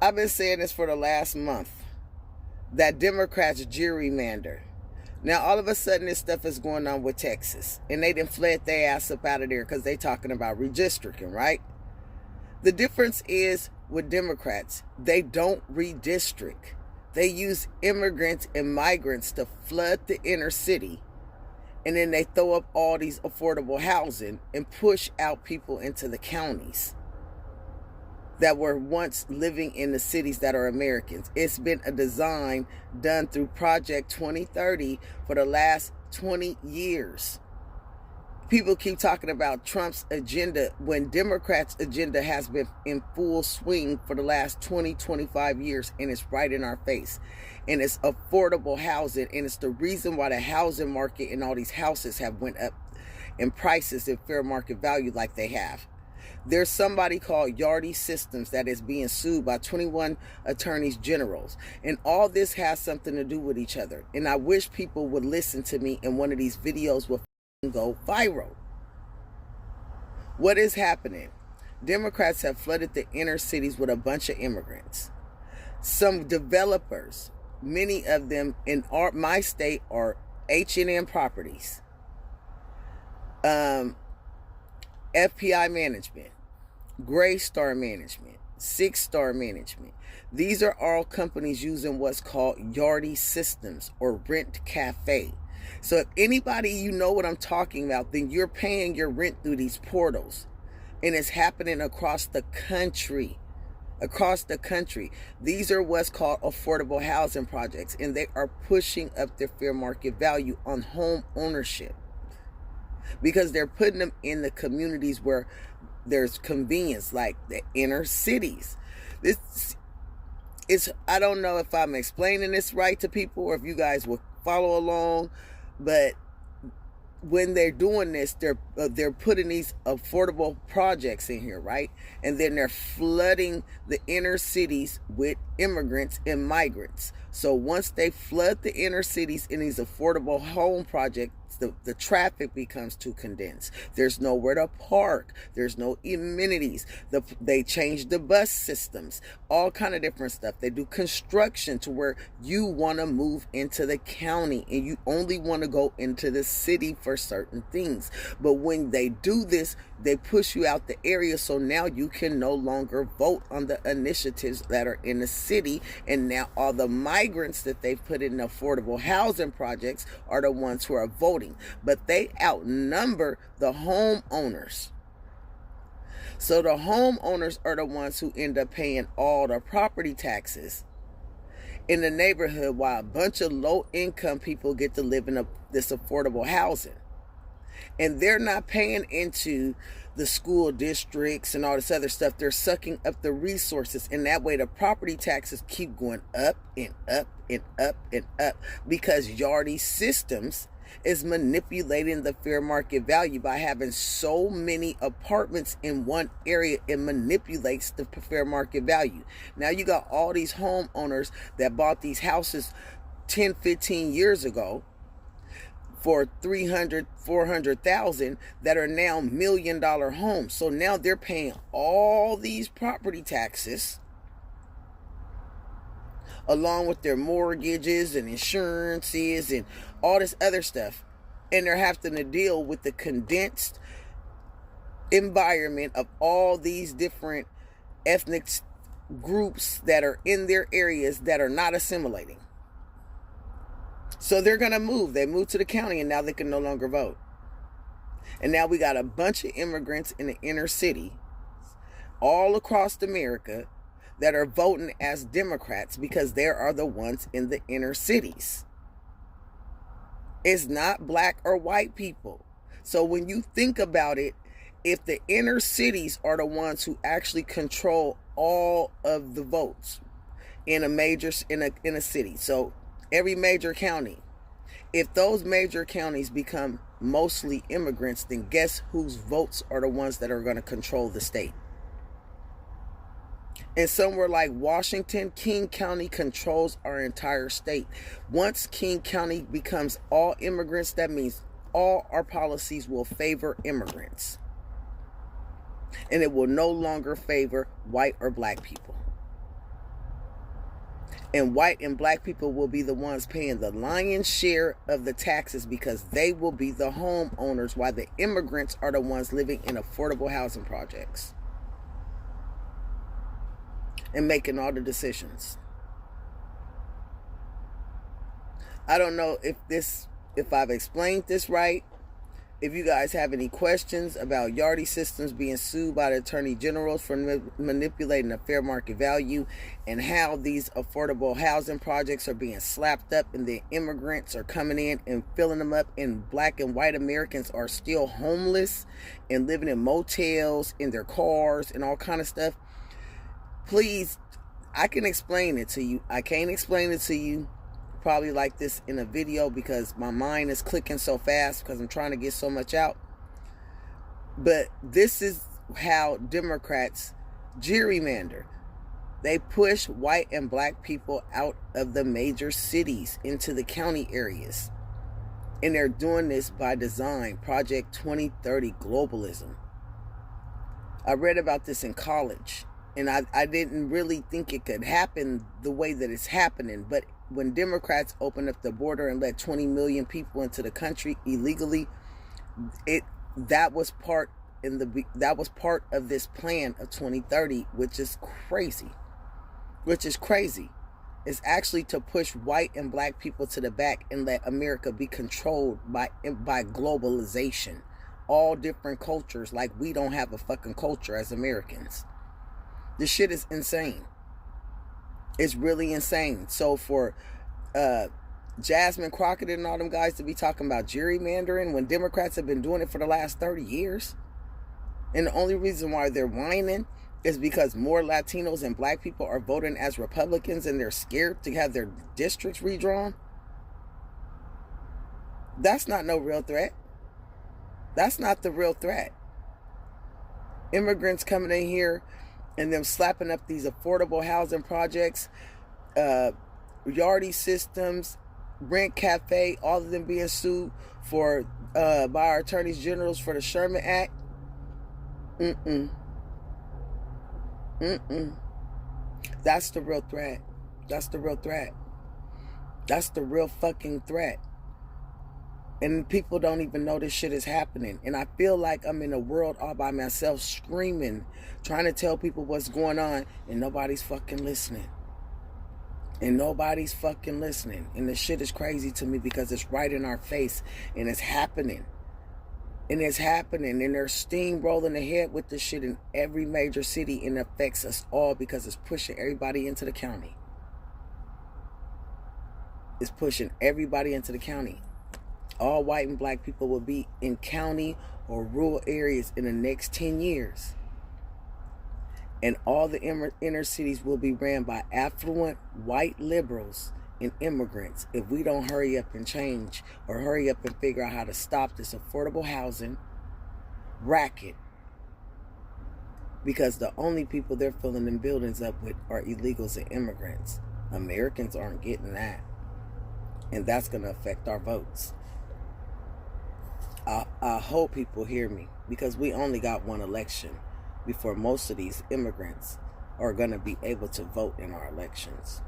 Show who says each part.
Speaker 1: I've been saying this for the last month, that Democrats gerrymander. Now, all of a sudden, this stuff is going on with Texas, and they done fled their ass up out of there because they talking about redistricting, right? The difference is with Democrats, they don't redistrict. They use immigrants and migrants to flood the inner city, and then they throw up all these affordable housing and push out people into the counties that were once living in the cities that are Americans. It's been a design done through Project 2030 for the last 20 years. People keep talking about Trump's agenda when Democrats' agenda has been in full swing for the last 20, 25 years, and it's right in our face. And it's affordable housing, and it's the reason why the housing market and all these houses have went up in prices and fair market value like they have. There's somebody called Yardy Systems that is being sued by 21 attorneys generals. And all this has something to do with each other. And I wish people would listen to me and one of these videos will go viral. What is happening? Democrats have flooded the inner cities with a bunch of immigrants. Some developers, many of them in my state, are H&M Properties, FPI Management, Gray Star Management, Six Star Management. These are all companies using what's called Yardy Systems or Rent Cafe. So if anybody, you know what I'm talking about, then you're paying your rent through these portals. And it's happening across the country. Across the country. These are what's called affordable housing projects. And they are pushing up their fair market value on home ownership, because they're putting them in the communities where there's convenience, like the inner cities. This is, I don't know if I'm explaining this right to people or if you guys will follow along, but when they're doing this, they're putting these affordable projects in here, right? And then they're flooding the inner cities with immigrants and migrants. So once they flood the inner cities in these affordable home projects, the traffic becomes too condensed. There's nowhere to park. There's no amenities. They change the bus systems, all kind of different stuff. They do construction to where you want to move into the county and you only want to go into the city for certain things. But when they do this, they push you out the area, so now you can no longer vote on the initiatives that are in the city. And now all the migrants that they've put in affordable housing projects are the ones who are voting. But they outnumber the homeowners. So the homeowners are the ones who end up paying all the property taxes in the neighborhood, while a bunch of low-income people get to live in this affordable housing. And they're not paying into the school districts and all this other stuff. They're sucking up the resources. And that way the property taxes keep going up and up and up and up, because Yardy Systems is manipulating the fair market value by having so many apartments in one area. It manipulates the fair market value. Now you got all these homeowners that bought these houses 10, 15 years ago for $300,000, $400,000 that are now $1 million homes. So now they're paying all these property taxes along with their mortgages and insurances and all this other stuff. And they're having to deal with the condensed environment of all these different ethnic groups that are in their areas that are not assimilating. So they're going to move. They moved to the county and now they can no longer vote. And now we got a bunch of immigrants in the inner city all across America that are voting as Democrats because they are the ones in the inner cities. It's not black or white people. So when you think about it, if the inner cities are the ones who actually control all of the votes in a city, so every major county, if those major counties become mostly immigrants, then guess whose votes are the ones that are going to control the state? And somewhere like Washington, King County controls our entire state. Once King County becomes all immigrants, that means all our policies will favor immigrants. And it will no longer favor white or black people. And white and black people will be the ones paying the lion's share of the taxes because they will be the homeowners while the immigrants are the ones living in affordable housing projects and making all the decisions. I don't know if I've explained this right. If you guys have any questions about Yardy Systems being sued by the Attorney Generals for manipulating the fair market value and how these affordable housing projects are being slapped up and the immigrants are coming in and filling them up and black and white Americans are still homeless and living in motels in their cars and all kind of stuff, please, I can explain it to you. I can't explain it to you probably like this in a video because my mind is clicking so fast because I'm trying to get so much out. But this is how Democrats gerrymander. They push white and black people out of the major cities into the county areas. And they're doing this by design. Project 2030 globalism. I read about this in college. And I didn't really think it could happen the way that it's happening. But when Democrats opened up the border and let 20 million people into the country illegally, that was part of this plan of 2030, which is crazy. It's actually to push white and black people to the back and let America be controlled by globalization. All different cultures, like we don't have a fucking culture as Americans. This shit is insane. It's really insane. So for Jasmine Crockett and all them guys to be talking about gerrymandering when Democrats have been doing it for the last 30 years, and the only reason why they're whining is because more Latinos and black people are voting as Republicans and they're scared to have their districts redrawn, that's not no real threat. That's not the real threat. Immigrants coming in here and them slapping up these affordable housing projects, Yardy Systems, Rent Cafe, all of them being sued for by our attorneys generals for the Sherman Act. That's the real threat. That's the real threat. That's the real fucking threat. And people don't even know this shit is happening. And I feel like I'm in a world all by myself screaming, trying to tell people what's going on, and nobody's fucking listening. And nobody's fucking listening. And this shit is crazy to me because it's right in our face. And it's happening. And it's happening. And they're steamrolling ahead with this shit in every major city. And it affects us all because it's pushing everybody into the county. It's pushing everybody into the county. All white and black people will be in county or rural areas in the next 10 years. And all the inner cities will be ran by affluent white liberals and immigrants if we don't hurry up and change or hurry up and figure out how to stop this affordable housing racket. Because the only people they're filling them buildings up with are illegals and immigrants. Americans aren't getting that. And that's going to affect our votes. I hope people hear me because we only got one election before most of these immigrants are going to be able to vote in our elections.